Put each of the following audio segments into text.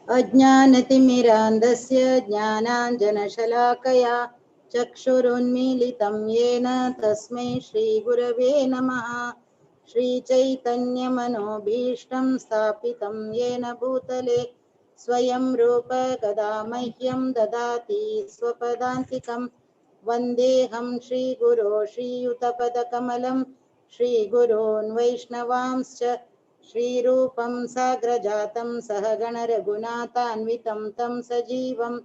अज्ञानतिमिरान्धस्य ज्ञानाञ्जनशलाकया चक्षुरुन्मीलितं येन तस्मै श्रीगुरवे नमः। श्रीचैतन्यमनोभीष्टं स्थापितं येन भूतले स्वयं रूप कदा मह्यं ददाति स्वपदान्तिकं। वन्देऽहं श्रीगुरो श्रीयुतपदकमलं श्रीगुरोन् वैष्णवांश्च श्रीरूपं साग्रजातं सहगण रघुनाथान्वितं तं सजीवं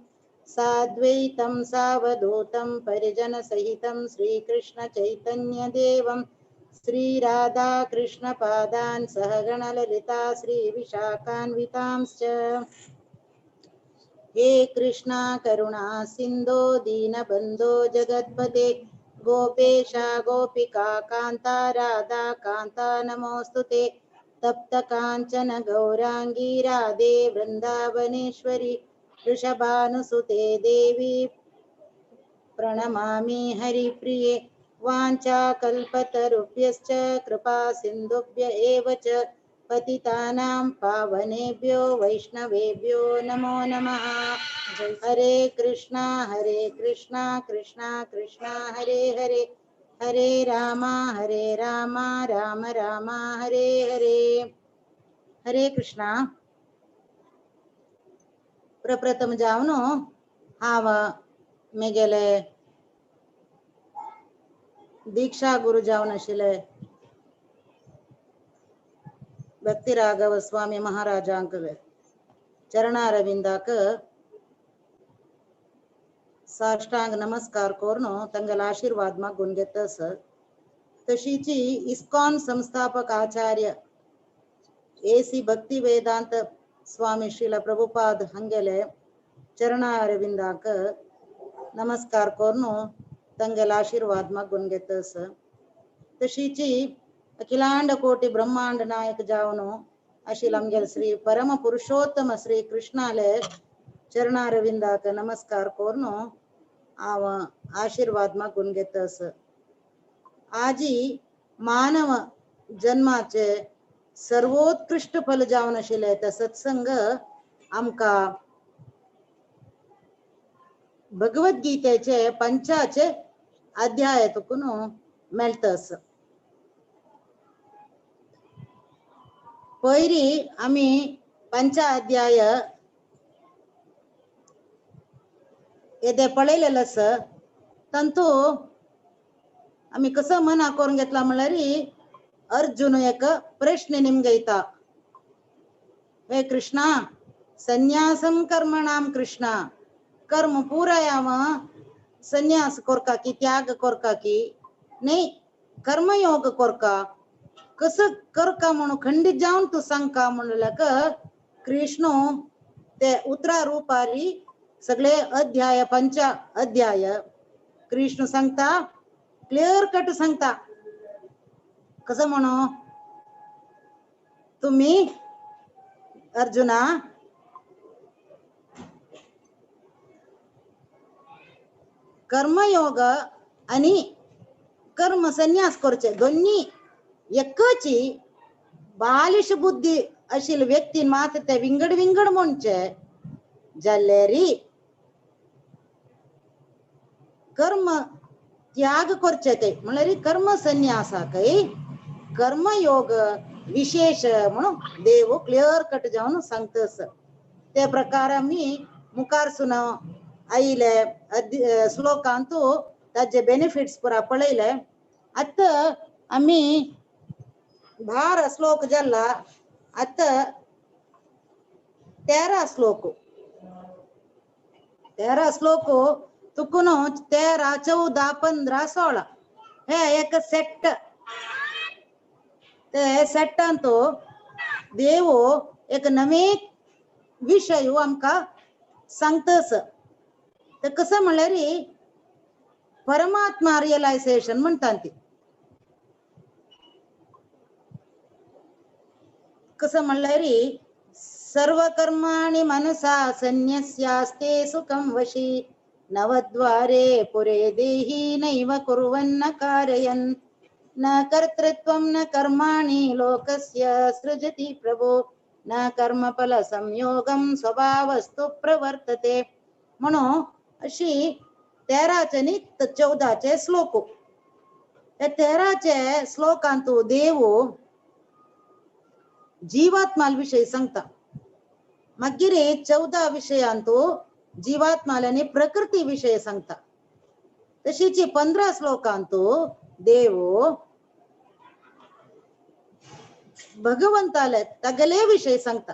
साद्वैतं सावधूतं परिजनसहितं श्रीकृष्णचैतन्यदेवं श्रीराधाकृष्णपादान् सहगण ललिता श्रीविशाखान्वितांश्च। हे कृष्णा करुणा सिन्धो दीनबन्धो जगत्पते गोपेशा गोपिका कान्ता राधा कान्ता नमोऽस्तुते। तप्त कांचन गौरांगी राधे वृंदावनेश्वरी वृषभानुसुते देवी प्रणमामि हरिप्रिये। वाञ्छाकल्पतरुभ्यश्च कृपा सिन्धुभ्य एव च पतितानां पावनेभ्यो वैष्णवेभ्यो नमो नमः। हरे कृष्णा कृष्णा कृष्णा हरे हरे हरे राम राम राम हरे हरे। हरे कृष्णा। प्रप्रथम जावन हाव मेगेले दीक्षा गुरु जावन आशिल्ले भक्ती राघव स्वामी महाराजांक चरणारविंदाक साष्टांग नमस्कार करून तांगेलो आशीर्वाद मागून घेतस। तशीची इस्कॉन संस्थापक आचार्य एसी भक्ति वेदांत स्वामी श्रील प्रभुपाद हंगेले चरणारविंदाक नमस्कार करून तांगेलो आशीर्वाद मागून घेतस। तशीची अखिलांड कोटी ब्रह्मांड नायक जावन आशिल आमगेले श्री परम पुरुषोत्तम श्री कृष्णाले चरणारविंदाक नमस्कार करून हांव आशीर्वाद मागून घेतस। आजी मानव जन्माचे सर्वोत्कृष्ट फल जावन आशिल्ले ते सत्संग आमकां भगवद्गीतेचे 5 अध्याय तुकून मेळटस। पयरी आमी 5 अध्याय येदे पळयलेलो आसा। तांतू आमी कसो मना करून घेतला म्हळ्यार अर्जुन एक प्रश्न निमगे दिता। हे कृष्णा संन्यासम कर्मणाम कृष्णा कर्म पूरायाम संन्यास कोरका की त्याग कोरका की नाही कर्मयोग कोरका कसं करका म्हणून खंडित जाऊन तू सांगका म्हणल्याक कृष्ण ते उतरा रूपारी सगळे अध्याय 5 अध्याय कृष्ण सांगता क्लियर कट सांगता कसं म्हणू तुम्ही अर्जुना कर्मयोग आणि कर्म संन्यास करचे दोन्ही एकची बालिश बुद्धी अशील व्यक्ती मात्र ते विंगड विंगड म्हणचे जाल्यारी कर्म त्याग करचे ते म्हळ्यार कर्म संन्यासाकय कर्मयोग विशेष म्हणून देव क्लियर कट जावन सांगतस। ते प्रकार आम्ही मुखार सुना आईले श्लोकांतू ताजे बेनिफिट्स पुरा पळयले। आता आम्ही 12 श्लोक जाला आता 13 श्लोक तुकुन 13, 14, 15, 16 हे एक सेट। ते सेटांतू देव एक नवे विषय आमकां सांगतस। ते कसं म्हळ्यार परमात्मा रियलायझेशन म्हणटा ती कसं म्हळ्यार सर्व कर्माणि मनसा संन्यस्यास्ते सुखं वशी नवद्वारे पुरे देहि नैव कुर्वन्न कारयन् न कर्तृत्वं न कर्माणि लोकस्य सृजति प्रभो न कर्मफल संयोगम स्वभावस्तु प्रवर्तते. म्हणून अशी 13चे आणि 14चे श्लोक. त्या 13चे श्लोकांतू देव जीवात्माल विषयी सांगता. मागीर 14 विषयांतू जीवात्मालाने प्रकृती विषय सांगता. तशीच 15 श्लोकांतू देव भगवंताला तगले विषय सांगता.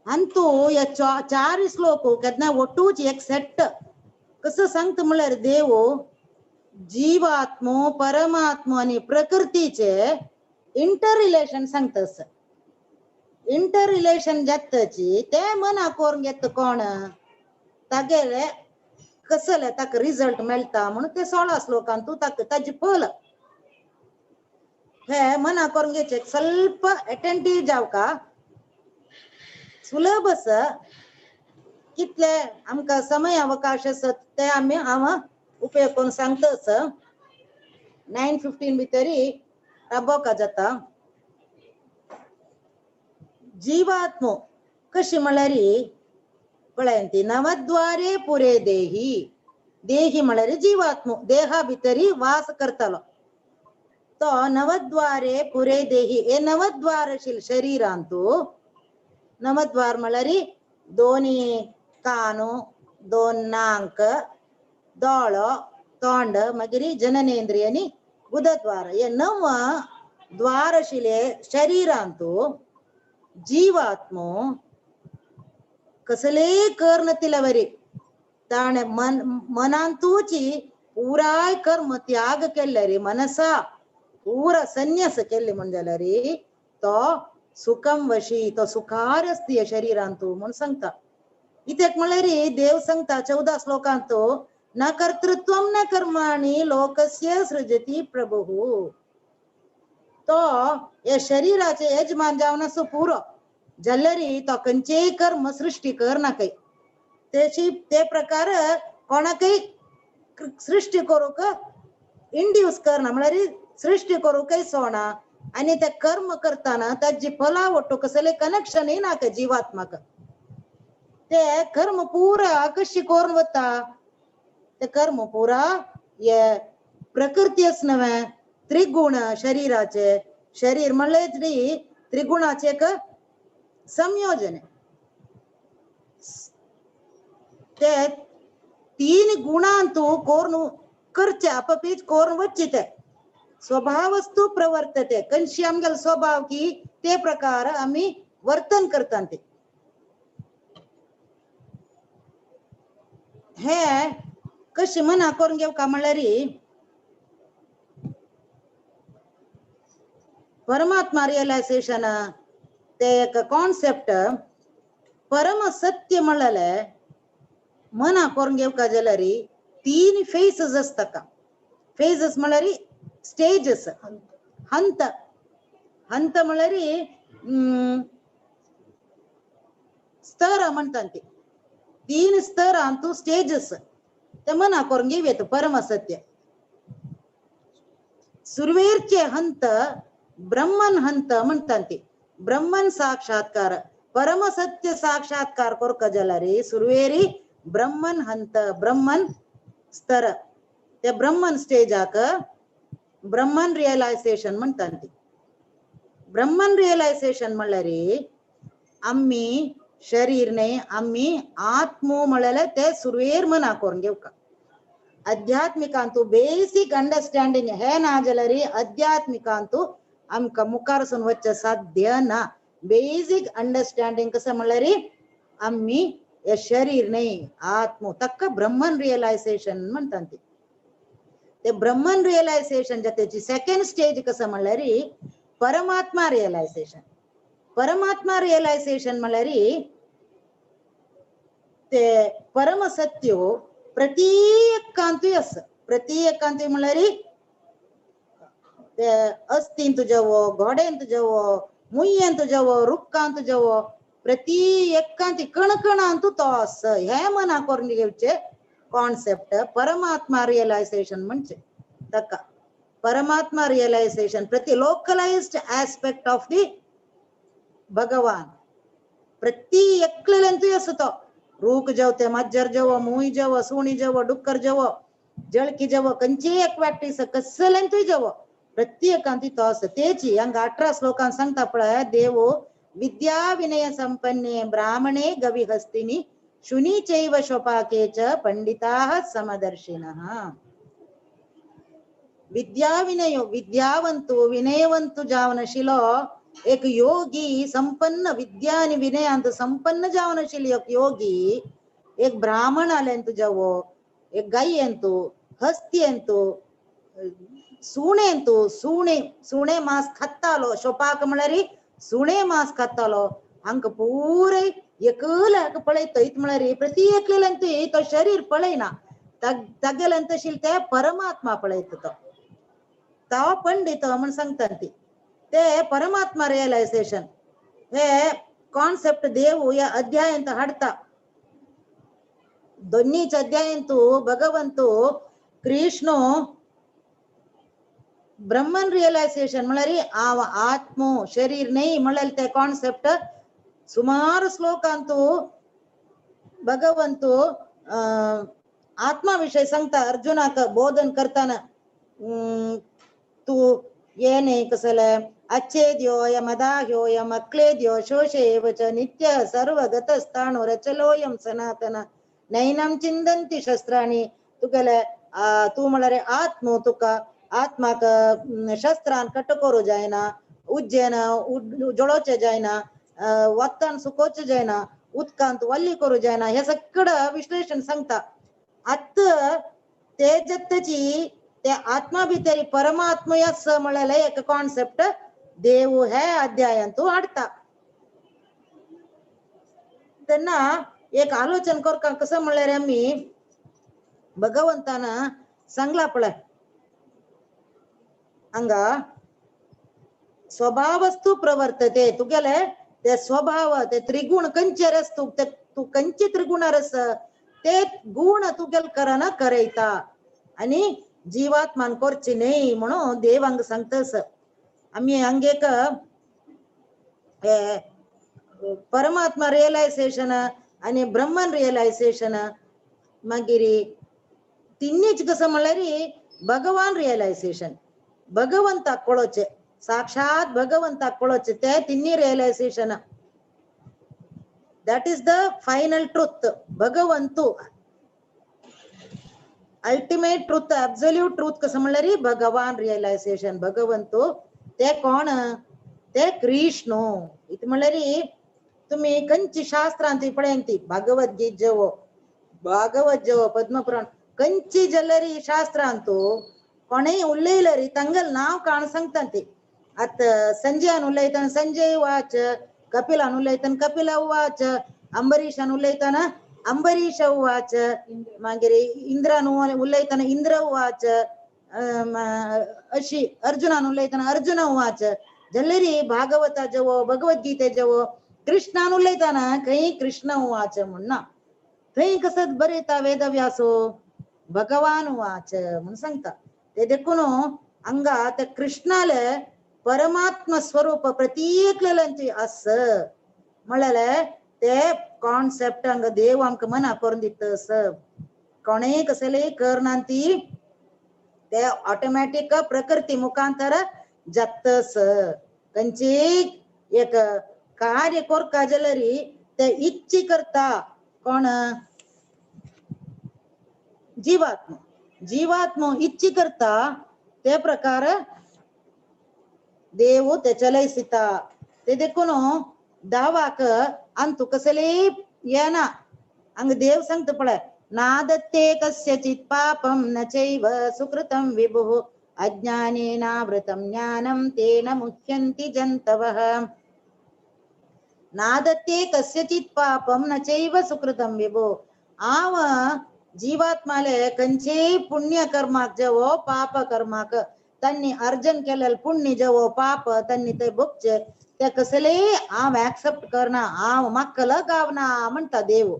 अंतू या 4 श्लोक केदना ಒಟ್ಟೂच एक सेट कसं सांगता म्हळ्यार देव जीवात्मो परमात्मो आणि प्रकृतीचे इंटर रिलेशन सांगता. इंटर रिलेशन जातची ते मना करून घेत कोण तागेले कसले ताका रिझल्ट मेळटा म्हणून ते 16 श्लोकांतू ताका ताजी फल हे मना करून घ्यायचे. ಸ್ವಲ್ಪ अटेंटिव्ह जाव का सुलभ अस कितले आमका समय अवकाश असत ते आम्ही उपयोग करून सांगतच. 9:15 भितरी राबोवका जाता. जीवात्मो कशी म्हळ्यार पळयंती नवद्वारे पुरे देही. देही म्हळ्यार जीवात्मो देहा भितरी वास करतलो तो नवद्वारे पुरे देही. हे नवद्वारशील शरीरांतू नवद्वार म्हळ्यार दोन्ही कानो 2 नाक दोळो तोंड मागीर जननेंद्रिय आणि गुदद्वार हे 9 द्वारशिले शरीरांतू जीवात्मो कसले कर्म तिलवरी ताणे मनांतूची पुराय कर्म त्याग केले रे. मनसा पूरा संन्यास केले म्हणजे रे तो सुखम वशी तो सुखार असते शरीरांतू म्हणून सांगता. इथेक म्हळ्यार देव सांगता 14 श्लोकांतू न कर्तृत्वम न कर्माणि लोकस्य सृजती प्रभु. तो या शरीराचे यजमान जावन असो पुरो जल्लरी तो खंयचेय कर्म सृष्टी करना काही तेची ते प्रकार कोणाकय सृष्टी करूक इंड्यूस करना म्हळ्यार सृष्टी करूकय सोडना. आणि ते कर्म करताना ताजी फला ಒಟ್ಟು कसले कनेक्शन ना का जीवात्माक. ते कर्म पुरा कशी करून वता ते कर्म पुरा ये प्रकृती नव्हे त्रिगुण शरीराचे. शरीर म्हणले तरी त्रिगुणाचे एक संयोजन. ते 3 गुणांतू कोरून करचे आपपीच कोरून वच्चिते स्वभावस्तु प्रवर्तते. कंशी आमगेल स्वभाव की ते प्रकार आम्ही वर्तन करतात. हे कशी मना करून घेऊ का म्हळ्यार परमात्मा रियलायझेशन ते एक कॉन्सेप्ट परम सत्य म्हळले मना करून घेऊ का जाल्यार 3 फेजेस असता का. फेजेस म्हळ्यार स्टेजेस हंत. हंत म्हळ्यार स्तर म्हणतात ते 3 स्तरांतू स्टेजेस ते मना करून घेऊयात. परम सत्य सुरवेरचे हंत ब्रह्मन हंत म्हणतात ते. ब्रह्मन साक्षात्कार परम सत्य साक्षात्कार करूक जाल्यार सुरवेरी ब्रह्मन हंत ब्रह्मन स्तर ते ब्रह्मन स्टेजाक ब्रह्मन रियलायझेशन म्हणतात ते. ब्रह्मन रियलायझेशन म्हळ्यार आम्ही शरीर नाही आम्ही आत्मो म्हळ्यार ते सुरवेर मना करून घेवका. आध्यात्मिकांतू बेसिक अंडरस्टँडिंग हे ना जाल्यार आध्यात्मिकांतू आमका मुखारसून वच्चे साध्य ना. बेसिक अंडरस्टँडिंग कसं म्हळ्यार आम्ही हे शरीर नाही आत्मो तक्क ब्रह्मन रियलायझेशन म्हणतात ते. ते ब्रह्मन रियलायझेशन त्याची सेकंड स्टेज कसं म्हळ्यार परमात्मा रियलायझेशन. परमात्मा रियलायझेशन म्हळ्यार ते परम सत्य प्रत्येकांतूय आसा. प्रत्येकांतूय म्हळ्यार ते अस्तींत जवो घोड्यांत जवो मुय्यांत जवो रुक्कांत जवो प्रत्येकांत कणकणांतू तो आसा. हे मना करून घेवचे कॉन्सेप्ट परमात्मा रियलायझेशन म्हणजे तका. परमात्मा रियलायझेशन प्रति लोकलाइज्ड आस्पेक्ट ऑफ दी भगवान प्रति एकलेंतू असतो रूक जवते मज्जर जव मुई जव सुणी जव डुक्कर जव जळकी जव कंची एक वाटीस कसलेंतू जव प्रत्येकांती तो असं तेची हंग 18 श्लोकांत सांगता पळय देव विद्या विनय संपन्ने ब्राह्मणे गविहस्तिनी शुनी चैव शोपाके च पंडिताः समदर्शिनः विद्या विनय विद्यावंतु विनयवंतु जावनशिलो एक योगी संपन्न विद्या आणि विनयांत संपन्न जावनशिल एक योगी एक ब्राह्मण आल्यांतु जावो एक गाई अंतु हस्ती अंतु सुणे अंतु सुणे सुणे मास खत्तालो शोपाक म्हळ्यारी सुणे मास खत्तालो हंक पूरे एकलाक पळयत म्हळ्यारी प्रति एकलेंतू तो शरीर पळयना तगेलंतशील ते परमात्मा पळयत तो पंडित म्हण सांगता ते परमात्मा रियलायझेशन हे कॉन्सेप्ट देव या अध्यायांत हाडता दोन्हीच अध्यायांतू भगवंतू कृष्ण ब्रह्मन रियलायझेशन म्हळ्यारी आत्मो शरीर नाही म्हळ्यार ते कॉन्सेप्ट सुमार श्लोकांतू भगवंतू आत्मा विषय सांगता अर्जुनाक बोधन करताना तू येणे कसले अच्छेद्यो मदाह्यो यमक्लेद्यो शोषेव च नित्य सर्वगत स्थाणो रचलोयम सनातन नैनम चिंदंती शस्त्राणी तुगेले तू म्हळ्यार आत्मो तुका आत्माक शस्त्रान कट करू जायना उज्जैन जळोचे जायना वत्तान सुकोचे जायना उदकांत वल्ली करू जायना हे सगळं विश्लेषण सांगता आत तेजत्तची ते आत्मा भितरी परमात्मयस म्हळ्यार एक कॉन्सेप्ट देव हे अध्यायांतू हाडता तेन्ना एक आलोचन करता कसं म्हळ्यार आमी भगवंतान सांगला पळय हंगा स्वभावस्तु प्रवर्तते तुगेले ते स्वभाव ते त्रिगुण खंयचे रस तू खंयचे त्रिगुण रस ते गुण तुगेल करना करयता आणि जीवात्मान करची नाही म्हणून देव हंग सांगतस आम्ही हंगेक परमात्मा रियलायझेशन आणि ब्रह्मन रियलायझेशन मागीर तिन्नीच कसं म्हळ्यार भगवान रियलायझेशन भगवंताक कळोचे साक्षात भगवंताक कळोचे ते तिन्नी realization that is the final truth भगवंतू अल्टिमेट ट्रुथ अब्सोल्यूट ट्रुथ कसं म्हळ्यार भगवान रियलायझेशन भगवंतू ते कोण ते कृष्ण इतले म्हळ्यार तुम्ही खंयची शास्त्रांत पळयंती भगवद्गीत जवो भागवत जवो पद्मपुराण खंयची जाल्यार शास्त्रांतू कोणेय उलयल्यार तांगेल नांव काण सांगता ती आत संजयान उलयतना संजय उवाच कपिलान उलयतना कपिल उवाच अंबरीशान उलयतना अंबरीश उवाच मागीर इंद्रान उलयतना इंद्र उवाच अशी अर्जुनान उलयतना अर्जुन उवाच जाल्यार भागवता जवो भगवद्गीते जवो कृष्णान उलयतना खंय कृष्ण उवाच म्हणना थंय कसं बरयता वेदव्यासो भगवान उवाच म्हण सांगता ते देखून हंगा ते कृष्णाले परमात्म स्वरूप प्रत्येकलेंची आस म्हळ्यार ते कॉन्सेप्ट हंग देव आमकां मना करून दितस कोणेय कसले करनांती ते ऑटोमॅटिक प्रकृती मुखांतर जातस खंयची एक कार्य करता जाल्यार ते इच्छी करता कोण जीवात्मा जीवात्मा इच्छी करता ते प्रकार देव ते चलयसिता ते देखून दावाक अंतु कसले येना हंग देव सांगता पळय नादत्ते कस्यचित् पापं न चैव सुकृतं विभुः अज्ञानेनावृतं ज्ञानं तेन मुह्यन्ति जन्तवः नादत्ते कस्यचित् पापं न चैव सुकृतं विभुः आव जीवात्माले खंयचेय पुण्य कर्माक जवो पाप कर्माक त्यांनी अर्जन केलेलं पुण्य जवो पाप त्यांनी ते भोगचे ते कसले हांव ऍक्सेप्ट करना हांव मक्कल गावना म्हणटा देव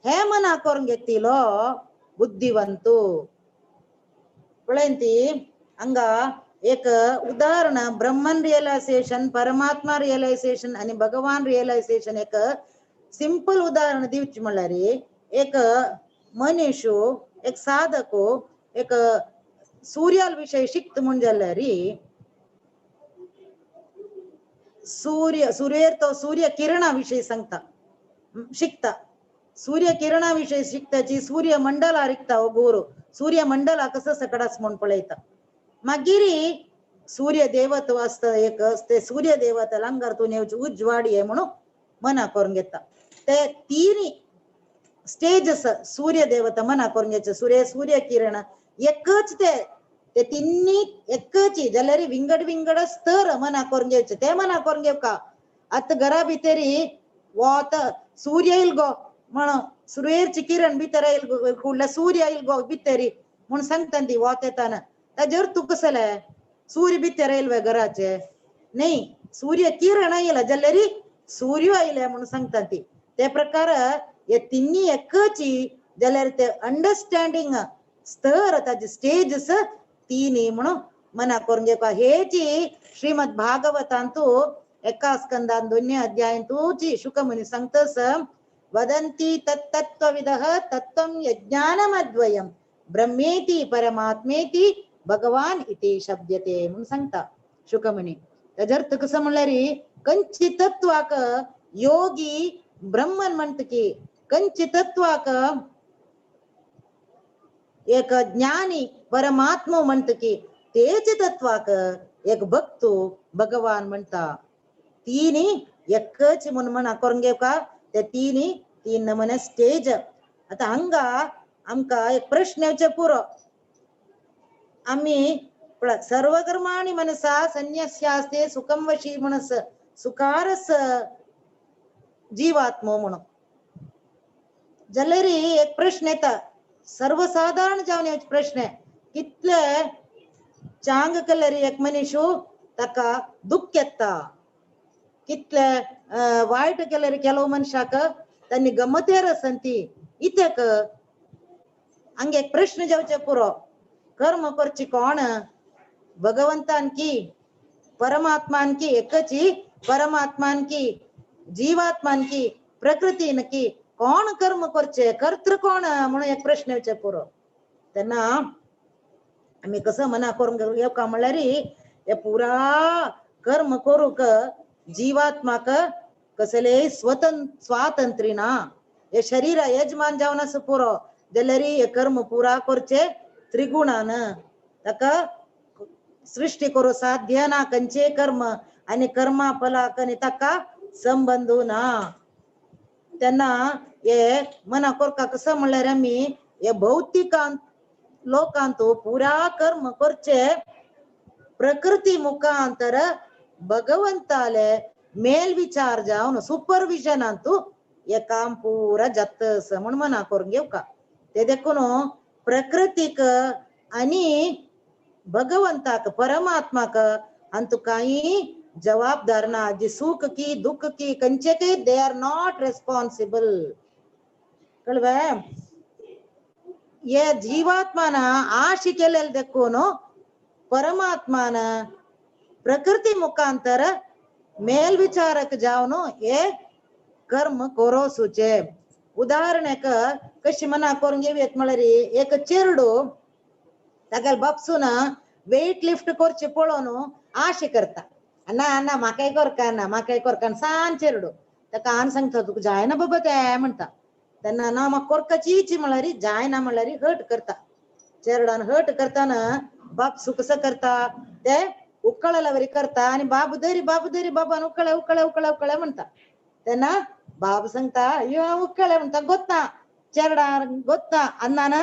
हे मना करून घेतिलो बुद्धिवंतू पळयंती हंगा एक उदाहरण ब्रह्मन रिअलायझेशन, परमात्मा रिअलायझेशन आणि भगवान रिअलायझेशन एक सिंपल उदाहरण दिवची म्हणल्यार एक मनीषो एक साधको एक सूर्याल विषय शिकत म्हण जाल्यार सूर्य तो सूर्य किरणा विषयी सांगता शिकता सूर्य किरणा विषयी शिकताची सूर्य मंडला रिकता गोरू सूर्य मंडला कसं सकडाच म्हण पळयता मागिरी सूर्य देवत वाचता एक ते सूर्य देवता लंगारतून येवची उज्वाडी आहे म्हणून मना करून घेता ते तिन्ही स्टेजस सूर्य देवता मना करून घ्यायचं सूर्य किरण एकच ते तिन्ही एकच जाल्यार विंगड विंगड स्तर मना करून घ्यायचं ते मना करून घेव का आता घरा भितरी वोत सूर्य येईल गो म्हणून सूर्यची किरण भितर येईल कुडल्या सूर्य येईल गो भितरी म्हणून सांगता ती वोत येताना ताजेर तू कसले सूर्य भितर येईल घराचे नाही सूर्य किरण येयला जाल्यार सूर्य आयले म्हणून सांगता ती ते प्रकार हे तिन्ही एकची जाल्यार ते अंडरस्टँडिंग स्तर ताजे स्टेजस तिन्ही म्हणून मना करून घेवपा हेची श्रीमद भागवतांतू एका स्कंदान 2 अध्यायांतूची शुकमुनी सांगतस वदन्ति तत्तत्त्वविदः तत्त्वं यज्ञानमद्वयं ब्रह्मेति परमात्मेति भगवान इति शब्दते म्हणून सांगता शुकमुनी ताजेर अर्थ कसं म्हणल्यार कंची तत्वाक योगी ब्रह्मन म्हणत की कंची तत्वाक एक ज्ञानी परमात्मा म्हणत की तेच तत्वाक एक भक्तो भगवान म्हणता तिन्ही एकच म्हणून मना करून घेव का ते तिन्ही 3 नमुने स्टेज आता हांगा आमका एक प्रश्न येवचे पुरो आम्ही सर्व कर्माणि मनसा संन्यस्यास्ते सुखम वशी म्हणस सुकारस जीवात्मो म्हणून जाल्यार एक प्रश्न येता सर्वसाधारण जावन एक प्रश्न कितले चांग केल्यार एक मनीसू ताका दुःख येता कितले वायट केल्यार केलो मनशाक तांणी गमतेर संती इतेक हांगा एक प्रश्न जावचे पुरो कर्म करची कोण भगवंतान की परमात्मान की एकची परमात्मान की जीवात्मान की प्रकृतीन की कोण कर्म करचे कर्तृ कोण म्हणून एक प्रश्न विचार पुरो तेन्ना आम्ही कसं मना करून घेऊ का म्हणल्यार हे पुरा कर्म करूक जीवात्माक कसले स्वातंत्र्य ना हे शरीर यजमान जावन असं पुरो जाल्यार हे कर्म पुरा करचे त्रिगुणान ताका सृष्टी करू साध्य ना कंचे कर्म आणि कर्मा फलाक आणि ताका संबंध ना त्यांना हे मना करका कसं म्हणल्यार आम्ही हे भौतिकांत लोकांतू पुरा कर्म करचे प्रकृती मुखांतर भगवंताले मेल विचार जावन सुपरविजनांतू हे काम पुरा जातस म्हणून मना करून घेव का ते देखून प्रकृतीक आणि भगवंताक परमात्माक अंतु काही जवाबदार ना जी सुख की दुख की कंचे के they are not responsible Kalwe ये जीवात्मान आशि केलेल देखून परमात्मान प्रकृती मुखांतर मेल्विचारक जावन हे कर्म करो सुचे उदाहरणक कशी मना करून घेऊयात म्हळ्यार एक चेरडू तागेले बापसून वेट लिफ्ट करचे पळोवन आशे करता ना ना म्हाकाय करका सांग चेरडू ताका हांव सांगता तुका जायना बाबा ते म्हणटा तेन्ना ना म्हाका करपाचीच म्हळ्यार जायना म्हळ्यार हट करता चेरडान हट करताना बाप कसं करता ते उकळला वरी करता आणि बाबू दरी बाबान उकळे उकळे उकळे उकळे म्हणता तेन्ना बाबू सांगता यो उकळे म्हणता गोत्ता चेरडा गोत्ता अन्नान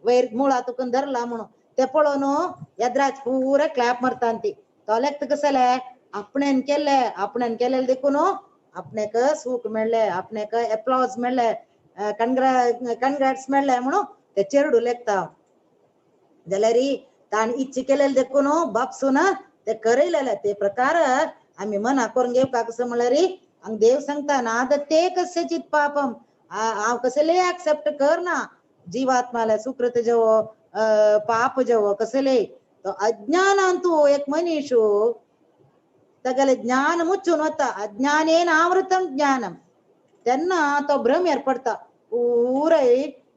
वयर मुळा तुकून धरला म्हणून ते पळोवन येद्राच पुरा क्लॅप मारता ती तोलेक कसले आपणेन केले देखून आपणेक सूख मेळ्ळे आपणेक एप्लॉज मेळ्ळे कन्ग्रॅट्स मेळ्ळे म्हणून ते चेरडू लेखता जाल्यार ताण इच्छे केलेले देखून बापसून ते करयलेले ते प्रकार आम्ही मना करून घेवका कसं म्हळ्यार हांगा देव सांगता ना ते कस्यचित पापम हांव कसले एक्सेप्ट करना जीवात्माले सुकृत जेवो पाप जेवो कसले तो अज्ञानांतू एक मनीषु तगले ज्ञान मुच्चून होता अज्ञानेन आवृतम ज्ञानम त्यांना तो भ्रम एर्पडता पुराय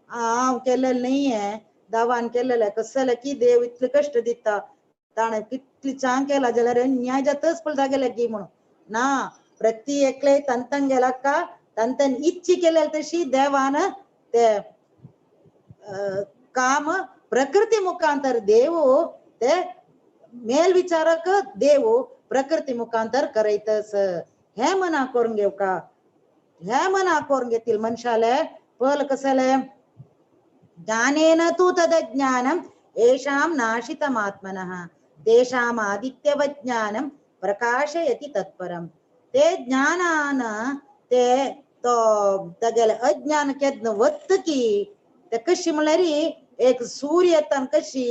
हांव केलेलें नाहीये दावान केलेलें कसलें की देव इतले कश्ट दिता ताणें कितली चांग केला जाल्यार न्याय जाताच पडटा गेले की म्हणून ना प्रति एकले तंतन गेला का तंतन इच्छी केलेली तशी देवान ते काम प्रकृती मुखांतर देव ते मेलविचारक देव प्रकृती मुखांतर करयतस हे मना करून घेव का हे मना करून घेतील मनशाले पल कसले ज्ञानेन तु तदज्ञानम येषां नाशितमात्मनः तेषाम् आदित्यवत् ज्ञानं प्रकाशयति तत्परम ते ज्ञानान ते तो तगेले अज्ञान केदन वत्त की ते कशी म्हळ्यार एक सूर्य येता कशी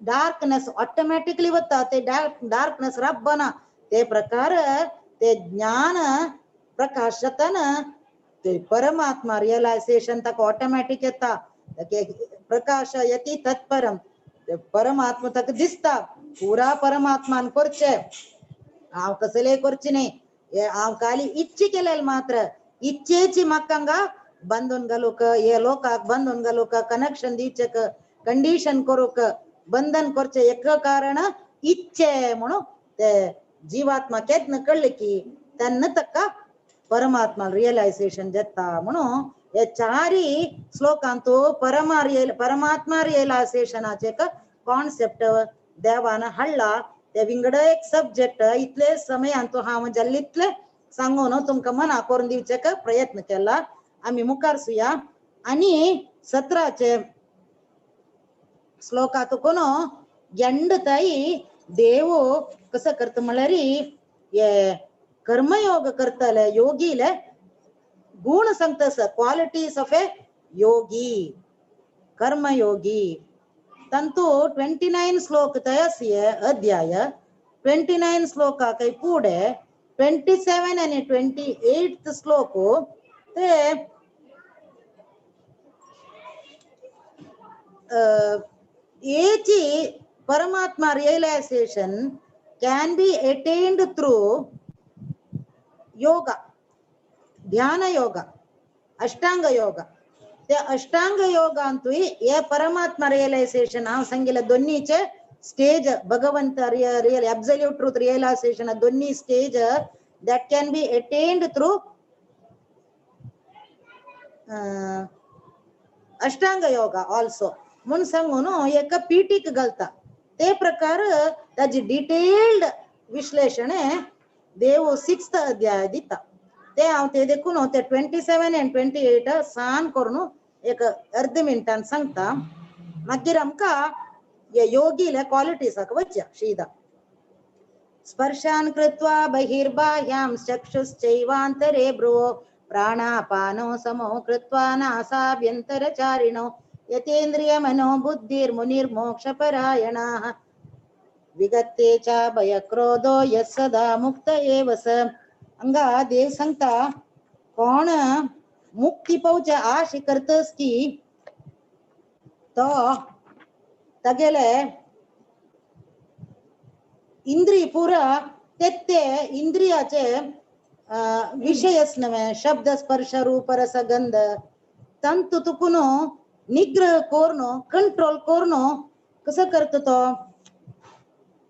डार्कनेस ऑटोमॅटिकली वता ते डार्कनेस रब्बना ते प्रकार ते ज्ञान प्रकाश जाताना ते परमात्मा रियलायझेशन तक ऑटोमॅटिक येता प्रकाश येती तत्परम ते परमात्मा तक दिसता पुरा परमात्मान करचे हांव कसले करचे नाही हांव खाली इच्छे केलेले मात्र इच्छेची म्हाका बंधन घालूक हे लोकांक बंधन घालूक कनेक्शन दिवचेक कंडिशन करूक बंधन करचे एक कारण इच्छे म्हणून ते जीवात्मा केदन कळले की तेन्ना तका परमात्मा रियलायझेशन जाता म्हणून हे चारी श्लोकांतू परमात्मा रियलायझेशनाचे कॉन्सेप्ट देवान हाडला ते विंगड एक सब्जेक्ट इतले समयांतू हांव जल्लितले सांगून तुमकां मना करून दिवचेक प्रयत्न केला आम्ही मुखार सुया आणि 17चे श्लोकात कोणो ಎಂಡ್ ताई देव कसं करत म्हळ्यार हे कर्मयोग करतले योगीले गुण सांगतस क्वालिटीज ऑफ ए योगी कर्मयोगी तंतु 29 श्लोक तयसिये अध्याय 29 श्लोका काही पुढे 27 आणि 28 श्लोक ते एची परमात्मा realisation can be attained through yoga ध्यान योगा अष्टांग योगा ते अष्टांग योगा अंतू हे परमात्मा रियलायझेशन हांव सांगिल्ले दोन्हीचे स्टेज भगवंत रियल एब्सोल्यूट ट्रूथ रियलायझेशन दोन्ही stage that can be attained through Ashtanga yoga also म्हणून सांगून एक पीटीक घालता ते प्रकार ताजी डिटेल्ड विश्लेषण देव 6th अध्याय दिता ते हांव ते देखून ते 27 आणि 28 सान करून एक अर्ध मिनटान सांगता मागीर आमकां हे योगीले क्वालिटीसाक वचया सीधा स्पर्शान कृत्वा बहिर्बाह्यां चक्षुश्चैवान्तरे भ्रुवो प्राणापानो समो कृत्वा नासाभ्यन्तरचारिणो यतेन्द्रिय मनो बुद्धिर्मुनिर्मोक्षपरायणाः विगत्ते च भयक्रोधो यस्सदा मुक्त एव स हंगा देव सांगता कोण मुक्ती पावचे आश करतस की तो तगेले इंद्रिय पुरा ते इंद्रियाचे विषयच नवे शब्द स्पर्श रूप रस गंध तंतु तुकुन निग्रह कोरनो कंट्रोल कोरनो कसं करतो तो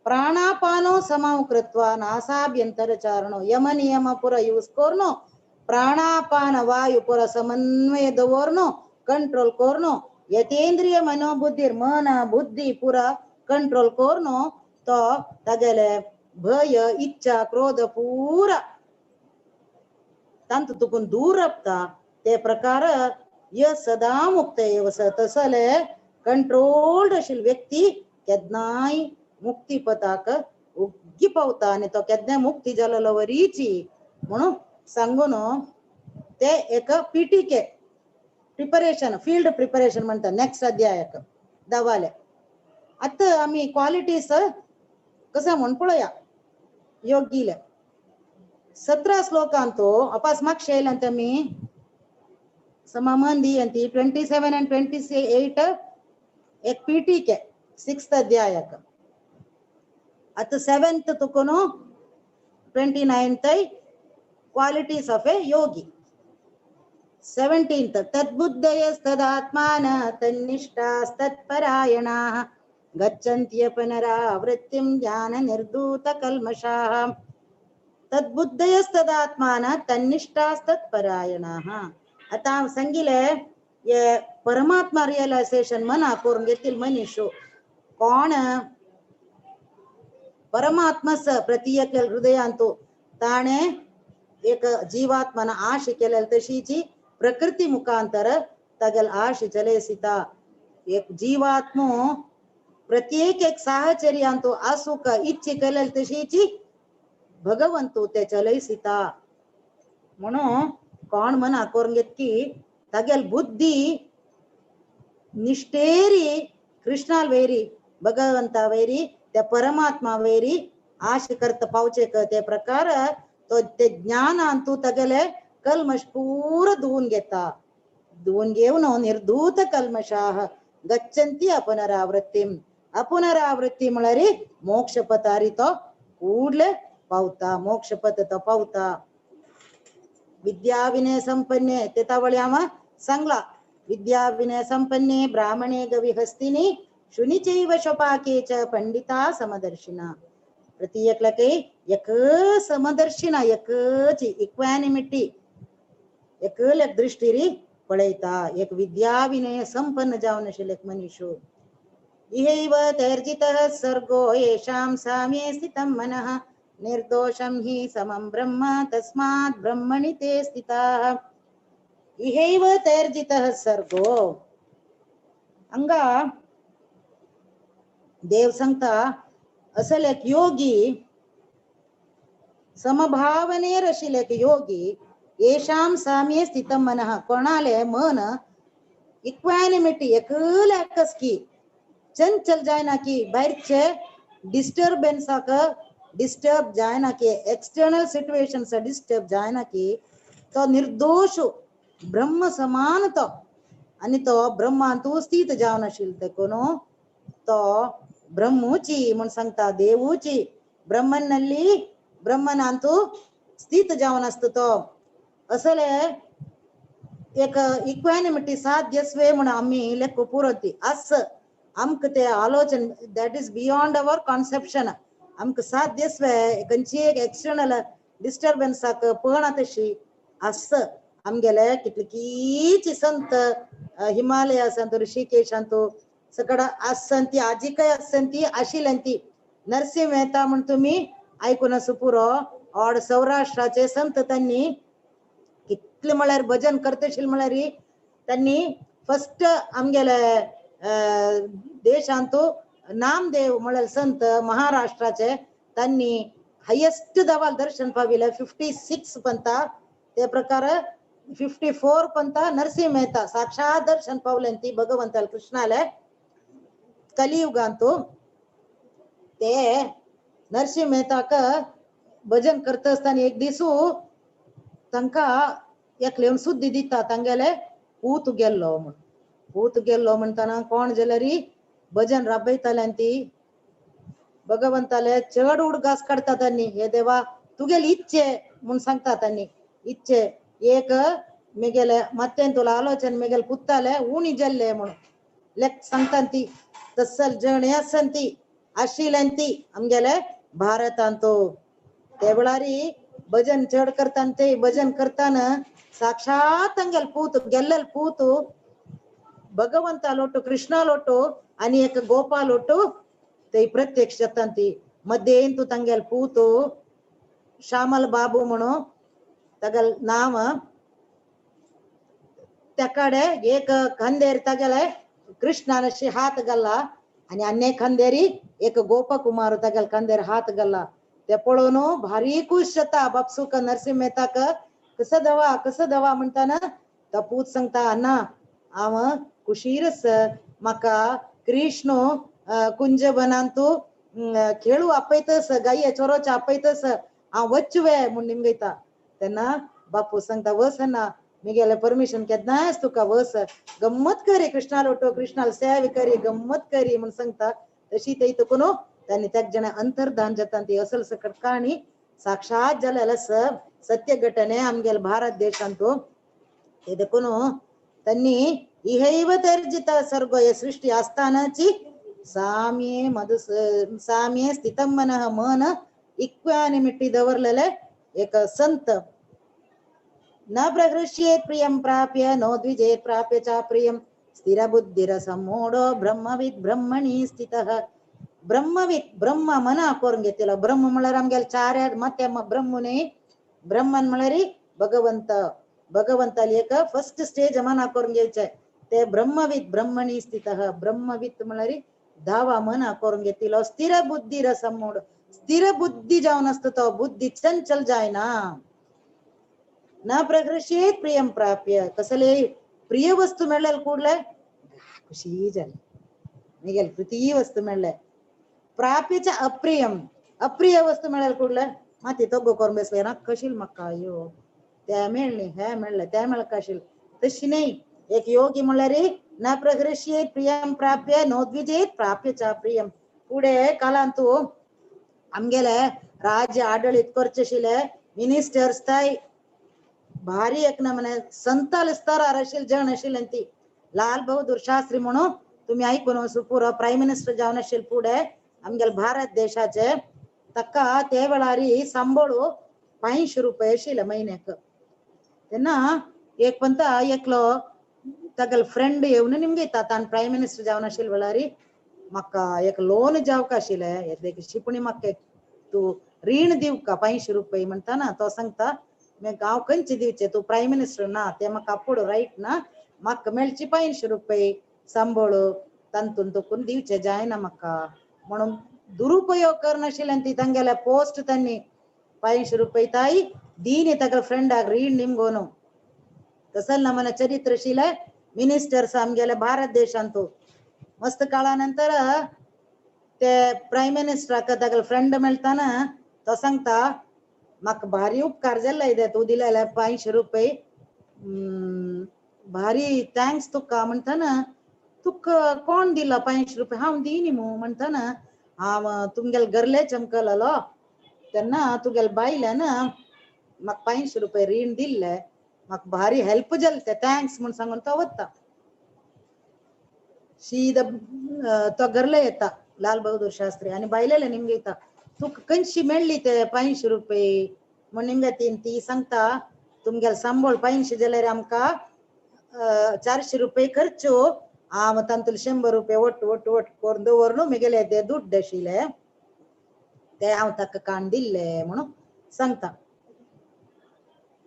प्राणापानो समाव कृत्वा नासाभ्यंतरचारणो यम नियम पुरा यूज कोरनो प्राणापान वायु पुरा समन्वय दवरनो कंट्रोल कोरनो यतेंद्रिय मनोबुद्धि मन बुद्धि पुरा कंट्रोल कोरनो तो तगेले भय इच्छा क्रोध पूरा तंतु तुकुन दूर रपता ते प्रकार य सदा मुक्त एव स तसले कंट्रोल्ड अशील व्यक्ती केदनाय मुक्ती पताक उग्गी पावता आणि तो केदनाय मुक्ती जालो वरीची म्हणून सांगून ते एक पीटीके प्रिपरेशन फील्ड प्रिपरेशन म्हणता नेक्स्ट अध्यायाक दावाले आता आम्ही क्वालिटीज कसं म्हण पळया योगीले 17 श्लोकांतो अपास मार्क्स येयलांत आमी समा मंदी अंती 27 and 28 एक पीटीके 6th अध्यायक आता 7th तुकोनो 29th qualities of A Yogi 17th तद्बुद्धयस्तदात्मान तन्निष्ठास्तत्परायणाः गच्छन्त्यपनरावृत्तिं ज्ञान निर्धूत कल्मषाः तद्बुद्धयस्तदात्मान तन्निष्ठास्तत्परायणाः आता सांगिले ये परमात्मा रियलायझेशन मना करून घेतील मनीषो कोण परमात्मस प्रत्येक हृदयांतो ताणे एक जीवात्मन आशे केलेली तशीची प्रकृती मुखांतर तगल आशे चलेसिता एक जीवात्मो प्रत्येक एक साहचर्यांतो आसुक इच्छे केलेली तशीची भगवंतो ते चलयसिता म्हणून कोण मना करून घेत की तगल बुद्धी निष्ठेरी कृष्णाल वैरी भगवंता वैरी त्या परमात्मा वैरी आशे करता पावचे ते प्रकार तो ते ज्ञान अंतू तगले कल्मश पूर धुवून घेता धुवून घेऊन निर्धूत कल्मशाह गच्छन्ति अपनरावृत्ती म्हळ्यारी मोक्ष पथारी तो कूडले पावता मोक्ष पथ तो पावता विद्या विनय संपन्ने ते तावळ्यामा सांगला विद्या विनय संपन्ने ब्राह्मणे गविहस्तिनी शुनिचैव शपाके च पंडिता समदर्शिना प्रत्येकला काही एक समदर्शिना एकची इक्वॅनिमिटी एकल दृष्टीरी पळयता एक विद्या विनय संपन्न जावन शिलेक मनीषो इहैव तैर्जितः सर्गो येषां साम्ये स्थितं मनः निर्दोषं हि समं ब्रह्म तस्मात् ब्रह्मणि ते स्थिताः इहैव तैर्जितः सर्गो अंगा देव सांगता असल एक योगी समभावने रशील एक योगी येषां साम्ये स्थितं मनः कोणाले मन इक्वॅनिमिटी एकल एकस की चंचल जायना की बाहेरचे डिस्टर्बेंस डिस्टर्ब जायना की एक्सटर्नल सिच्युएशन्स डिस्टर्ब जायना की तो निर्दोष ब्रह्म समान तो आणि तो ब्रह्मांतू स्थित जावन आशिल ते कोणो तो ब्रह्मूची म्हणून सांगता देवूची ब्रह्मನಲ್ಲಿ ब्रह्मनांतू स्थित जावन असतो तो असले एक इक्वॅनिमिटी साध्यस्वे म्हणून आम्ही लेख पुरवती अस आमक ते आलोचन that is beyond our conception आमक साध्यस्वे खंयची एक एक्सटर्नल डिस्टर्बन्स पळना तशी अस आमगेले कितलीची संत हिमालय संत ऋषिकेश अंतू सकड असंती आजिकय असंती आशिलंती नरसिंह मेहता म्हण तुम्ही ऐकून सुपुरो और सौराष्ट्राचे संत त्यांनी कितले म्हळ्यार भजन करतशील म्हळ्यार त्यांनी फर्स्ट आमगेले देशांतू नामदेव म्हळ्यार संत महाराष्ट्राचे त्यांनी हायेस्ट देवाल दर्शन पाविले 56 पंता ते प्रकार 54 पंता नरसिंह मेहता साक्षात दर्शन पावलेंती भगवंताल कृष्णाले कलियुगांतू ते नरसिंह मेहताक भजन करता असताना एक दिसू तांका एकले सुद्दी दिता तांगेले पूत गेल्लो म्हणताना कोण जाल्यारी भजन राबयताल्यांती भगवंताले चड उडगास काढता त्यांनी हे देवा तुगेली इच्छे म्हणून सांगता त्यांनी इच्छे एक मेगेले मत्तेन तुला आलोचन मेगेल पुत्ताले उणी जल्ले म्हणून लेख सांगतांती तसल जण असंती आशिलंती आमगेले भारतांतो ते वेळारी भजन चड करताना भजन करताना साक्षात तांगेल पूत गेल्लेल पूत भगवंता लोटू कृष्णा लोटू आणि एक गोपा लोटू ते प्रत्यक्ष जातांती मध्ये तू तांगेल पूत श्यामल बाबू म्हणून तगल नाव त्याकडे एक खंदेर तगले कृष्णानशी हात गल्ला आणि अन्य खंदेरी एक गोपकुमार तगल खंदेर हात गल्ला ते पळोवन भारी खुश जाता बापसूक नरसिंह मेहताक कसं दवा म्हणताना तो पूत सांगता अण्णा हांव खुशीरस म्हाका कृष्ण कुंज बनांतू खेळू आपयतस गाये चोरोचे आपयतस हांव वचवे म्हूण निमगयता तेन्ना बापू सांगता वस अण्णा मिगेले परमिशन केदनायस तुका वस गम्मत करी कृष्णा लोटो कृष्णाल सेव करी गम्मत करी म्हूण सांगता तशी ते इतकुनो त्यांनी त्याग जण अंतर्धान जातात ती असल सकट कहाणी साक्षात झालेला सत्य घटने आमगेल भारत देशांतू ಇದಕ್ಕೂನು ತನ್ನಿ ಇಹೈವ ತರ್ಜಿತ ಸರ್ಗೋ ಯ ಸೃಷ್ಟಿ ಆಸ್ಥಾನಾची साम्ये मधुस साम्ये स्थितम मनः मन इक्व्याने मिट्टी दवरलेले एक संत न प्रहृष्येत प्रियं प्राप्य नोद्विजेत प्राप्य च प्रियं स्थिर बुद्धिर सम्मूढो ब्रह्मविद ब्रह्मणी स्थितः ब्रह्मविद ब्रह्म मन करून घेतलेला ब्रह्म म्हणल्यार आमगेल चार ಮತ್ತೆ ब्रह्मने ब्रह्मन म्हणल्यार भगवंत भगवंताली एक फर्स्ट स्टेज मन करून घ्यायचंय ते ब्रह्मविद ब्रह्मणी स्थितः ब्रह्मविद म्हणल्यार धावा मन करून घेतलो स्थिर बुद्धीर सम्मूढ स्थिर बुद्धी जाऊन असतो तो बुद्धी चंचल जाय ना न प्रहृष्येत प्रियं प्राप्य कसले प्रिय वस्तू मिळेल कुठले खुशी झाली निघेल प्रति वस्तू मिळले प्राप्यच्या अप्रियम अप्रिय वस्तू मिळेल कुठले माती तोगो करून बसले ना कशील मक्का अयो त्या मिळणे हे मिळले त्या मिळ कशील तशी नाही एक योगी म्हणल्यार न प्रहृष्येत प्रियं प्राप्य नोद्विजेत प्राप्य च प्रियं पुढे कालांतू आमगेले राज्य आडळीत करचेशिले मिनिस्टर्स ताई भारी एक नमने संताल स्तरार असेल जण असेल ती लाल बहादूर शास्त्री म्हणून तुम्ही ऐकून पुरो प्राईम मिनिस्टर जाऊन असेल पुढे आमगेल भारत देशाचे तक्का ते वेळारी संबळू 500 रुपये असेल महिन्याक त्यांना एक पंत एकलो तगल फ्रेंड येऊन निमगे येतात आणि प्राईम मिनिस्टर जाऊन असेल वेळारी म्हाका एक लोन जावक आशिल्ले एक शिपणी म्हाका तू रीण दिव का 500 रुपये म्हणता ना तो सांगता मैं गाव खंयचे दिवचे तू प्राईम मिनिस्टर ना ते म्हाका पुढे राईट ना म्हाका मेळची 500 रुपये सांभाळ तांतून तकून दिवचे जायना म्हाका म्हणून दुरुपयोग करनाशिल्ले ती तांगेले पोस्ट त्यांनी 500 रुपये ताई दीन तगल फ्रेंड आग रीण निमगोनो तसल नमन चरित्रशीले मिनिस्टर्स आमगेले भारत देशांतू मस्त काळानंतर ते प्राईम मिनिस्टराक तगल फ्रेंड मेळताना तो सांगता म्हाका भारी उपकार जाल्ले इदे तू दिलेले 500 रुपये भारी थँक्स तुका म्हणताना तुका कोण दिला 500 रुपये हांव दिनी मू म्हणताना हांव तुमगेल गरले चमकलो तेन्ना तुगेल बायल्यान म्हाका 500 रुपये रीण दिल्ले म्हाका भारी हेल्प जाले ते थँक्स म्हण सांगून तो वता सीद तो गरले येता लाल बहादूर शास्त्री आणि बायलेले निमगे येता तुका कंची मेळ्ळी ते 500 रुपये म्हण निमगे ती सांगता तुमगेल सांभाळ 500 जाल्यार आमका 400 रुपये खर्चो हांव तांतूल 100 रुपये वट वट वट करून दवरून मिगेले ते दुड्ड आशिल्ले ते हांव ताका काण दिल्ले म्हणून सांगता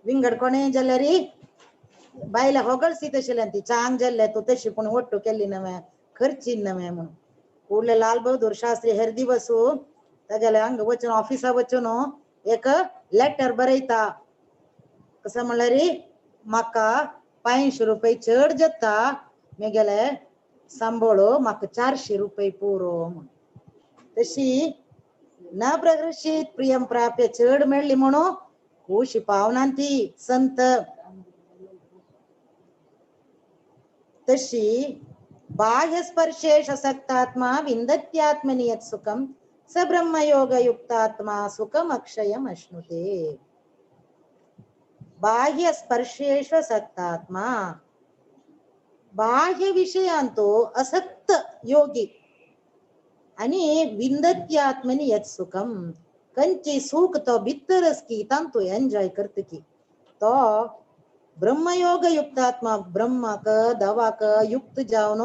विंगड कोणे जाल्यार बायला होगळसी तशिल्ले ती चांग जाल्ले तू तशी पूण वट्टू केल्ली नवे खर्चीन नवे म्हणून फुडले लाल बहादूर शास्त्री हेर दिवस तागेले हांगा वचून ऑफिसा वचून एक लेटर बरयता कसं म्हणल्यार म्हाका 500 रुपये चड जाता मेगेले सांभाळो म्हाका 400 रुपये पुरो म्हणून तशी न प्रहृष्येत प्रियं प्राप्य चड मेळ्ळी म्हणून खुशी पावना ती संत तशी बाह्य स्पर्शेश असक्तात्मा विंदत्यात्मनि यत् सुखम स ब्रह्मयोग युक्तात्मा सुखम अक्षयम अश्नुते बाह्य स्पर्शेश असक्तात्मा बाह्य विषयांतो असक्त योगी आणि विंदत्यात्मनि यत् सुखम कंची सुख तो भितरच की तांतू एन्जॉय करत की तो ब्रह्मयोग युक्तात्मा ब्रह्माक दवाक युक्त जावन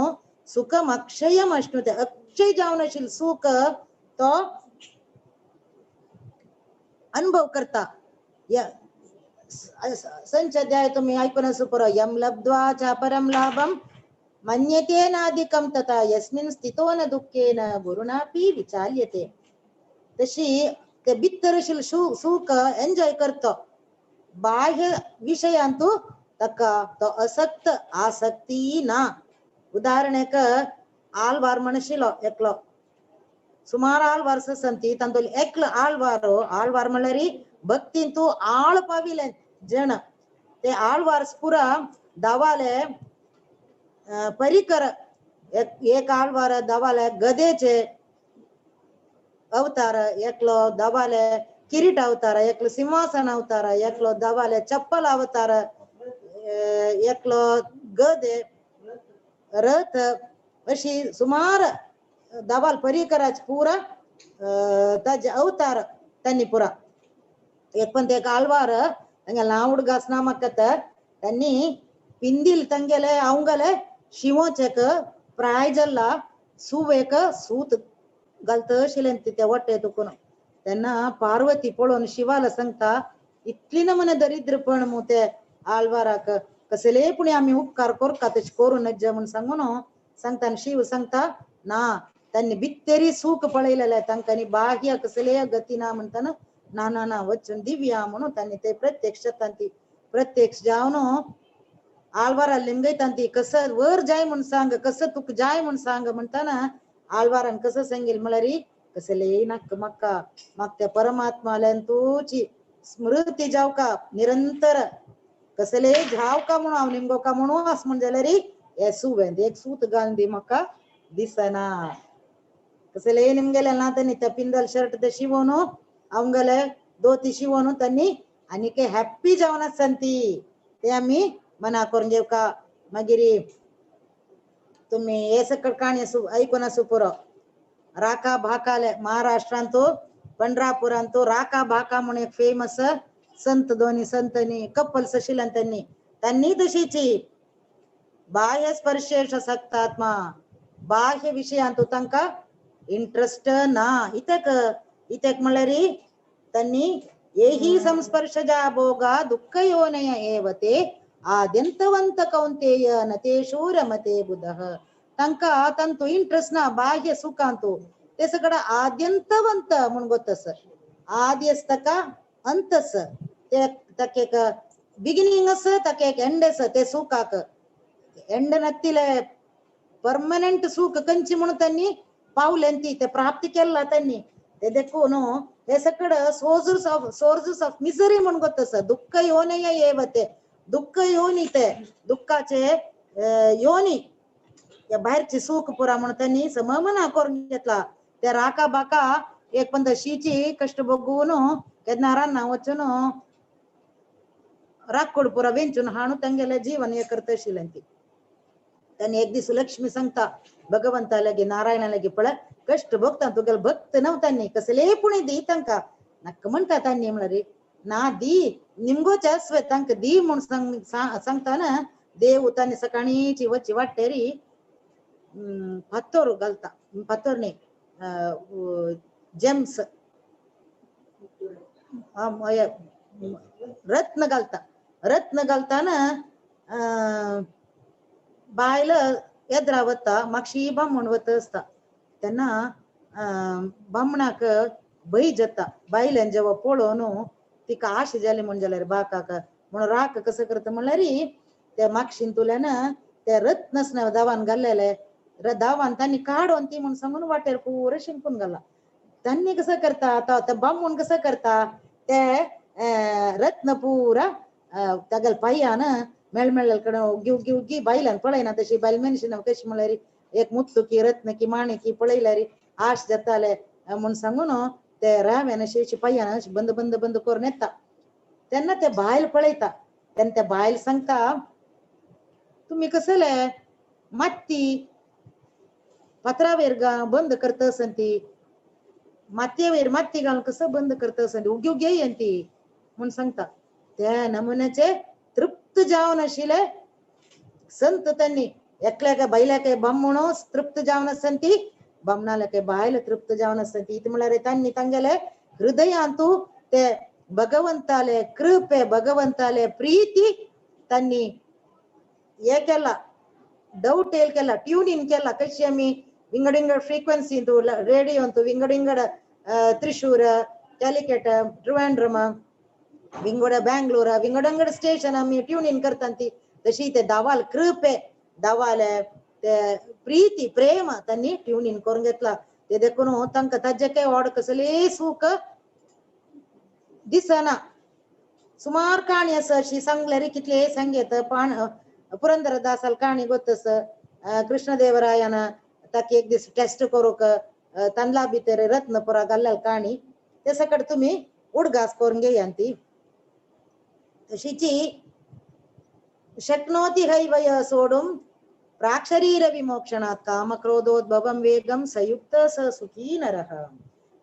सुखम अक्षयम अश्नुते अक्षय जावन अशील सुख तो अनुभव करता संचध्याय तुम्ही ऐकून असो पुरो यम लब्ध्वा च परम लाभम मन्यते नाधिकम तथा यस्मिन स्थितो न दुःखेन गुरुणापि विचाल्यते तशी ते भितर अशील सुख एन्जॉय करतो बाह्य विषयांतू तका तो असक्त आसक्ती ना उदाहरणेक आल्वार म्हणशिलो एकलो सुमार आल्वार्स संती तांतूल एकलो आल्वार म्हणल्यार भक्तींतू आळ पाविले जण ते आल्वार्स पुरा दावाले परिकर एक आल्वार दावाले गदेचे अवतार एकलो दबाले किरीट अवतार एकलो सिंहासन अवतार एकलो दबाले चप्पल अवतार एकलो गदे रथ अशी सुमार दबाल परिकराच पुरा ताजे अवतार त्यांनी पुरा एक पण ते आल्वार तंगे लावड गासना मकत त्यांनी पिंदिल तंगेले अवंगले शिवोचेक प्रायजल्ला सुवेक सूत घालत शिलेंती ते वट्टे तुकून त्यांना पार्वती पळून शिवाला सांगता इतली नमने दरिद्रपण मु ते आल्वाराक कसले पुणे आम्ही उपकार करता तशी करू नज्ज म्हणून सांगून सांगता शिव सांगता ना त्यांनी बित्तेरी सूक पळयलेले तांकांनी बाह्य कसले गती ना म्हणताना ना ना ना वचन दिव्या म्हणून त्यांनी ते प्रत्यक्ष जावन आल्वारा लिंगयतांती कसं वर जाय म्हणून सांग कसं तुक जाय म्हणून सांग म्हणताना आल्वारान कसं सांगेल म्हळ्यारी कसले नक्क मक्का मग त्या परमात्माला तुची स्मृती जाव का निरंतर कसले जाव का म्हणून हांव निमगो का म्हणून असं म्हण जाल्यार हे सुवेंद एक सूत गांधी म्हाका दिसना कसले निमगेले ना त्यांनी त्या पिंदल शर्ट ते शिवून अवंगले धोती शिवून त्यांनी आणि के हॅप्पी जावन संती ते आम्ही मना करून घेऊ का मागिरी तुम्ही हे सकट काणी ऐकून असू पुरो राका भाकाले महाराष्ट्रांतो पंढरापुरांतो राका भाका म्हणून एक फेमस संत दोन्ही संतनी कपल्स शिलन त्यांनी तशीची बाह्य स्पर्शेश सक्तात्मा बाह्य विषयांतू तांका इंटरेस्ट ना इतेक म्हळ्यारी त्यांनी येही संस्पर्शजा भोगा दुःख योनय एवते आद्यंतवंत कौंतेय नतेषु रमते बुधः तांका तंतु इंटरेस्ट ना बाह्य सुखांतू ते सगळं आद्यंतवंत म्हणून गोतस आद्यस्तका अंतस ते तकेक बिगिनिंग अस तकेक एंड अस ते सुखाक एंड नत्तिले परमनेंट सुख कंची म्हणून त्यांनी पावलेंती ते प्राप्ती केला त्यांनी ते देखून हे सगळं सोर्सेस ऑफ मिसरी म्हणून गोतस दुःख योनय येवते दुःख योनी ते दुःखाचे योनी या बाहेरची सुख पुरा म्हणून त्यांनी सममना करून घेतला त्या राका बाका एक पण शीची कष्ट बघून केदनारांना वचून राखोड पुरा वेंचून हाणू ತಂಗೆಲೆ जीवन हे करत शिलंती त्यांनी एक दिवस लक्ष्मी सांगता भगवंतालागे नारायणालागे पळ कष्ट बघता तुगेल भक्त नव्हतानी कसले पुणे दी तंका नक्क म्हणता त्यांनी म्हणरे ना दी निमगोच अस्वे तंक दी म्हणून सांगता ना देव त्यांनी सकाळीची वची वाटेरी पत्तोर घालता पत्तोरने जेम्स रत्न घालताना बायल एद्रावता मागशी बामण वत असता त्यांना बामणाक भय जाता बायल्यान जेव्हा पळोवन तिका आश जाली म्हण जाल्यार बाकाक म्हणून राक कसं करता म्हणल्यार त्या मागशीन तुल्यान त्या रत्नस दावान घाल्लेले दावान त्यांनी काढून ती म्हणून सांगून वाटेर पुरे शिंकून घाला त्यांनी कसं करता आता बामण कसं करता ते रत्न पुरा तगल पायान मेळमेळकडे उगी उगी उगी बायलान पळयना तशी बायल मनुष्य कशी म्हळ्यार एक मुत्तू की रत्न की माणिकी पळयल्यार आश जाताले म्हणून सांगून ते राव्यान अशी पायान बंद बंद बंद करून येता तेन्ना ते बायल पळयता तेन्ना त्या बायल सांगता तुम्ही कसले माती पत्रावेर बंद करत असंती मातयेवेर माती घालून कसं बंद करत असंती उगी उगी येती म्हणून सांगता त्या नमुन्याचे तृप्त जावन आशिले संत त्यांनी एकल्याक बायल्याक बामण तृप्त जावन असंती बामणाला बायल तृप्त जावन असंती इथे म्हळ्यार त्यांनी तांगेले हृदयांतू ते भगवंताले कृपे भगवंताले प्रीती त्यांनी हे केला डाऊट येल केला ट्यून इन केला कशी आम्ही विंगडिंगड फ्रिक्वेन्सी रेडिओ विंगडिंगड त्रिशूर कॅलिकट ट्रिवेंड्रम विंगड बेंगलोर विंगडंगड स्टेशन आम्ही ट्यून इन करतांती तशी ते दावाल कृपे दावाल ते प्रीती प्रेम त्यांनी ट्यून इन करून घेतला ते देखून तांकां ताजे काय ओड कसले सुख दिसना सुमार काणी आसा अशी सांगल्यार कितले सांगेत पण पुरंदरदासाल काणी गोतस कृष्णदेवरायान ताका एक दिस टेस्ट करूक तांदळा भितर रत्नपुरा घाल्लेल काणी ते सकट तुम्ही उडगास करून घेयांती तशीची शक्नोति हैवय सोडूम प्राक्षरीर विमोक्षणात् कामक्रोधोद्भवं वेगम संयुक्त स सुखी नरः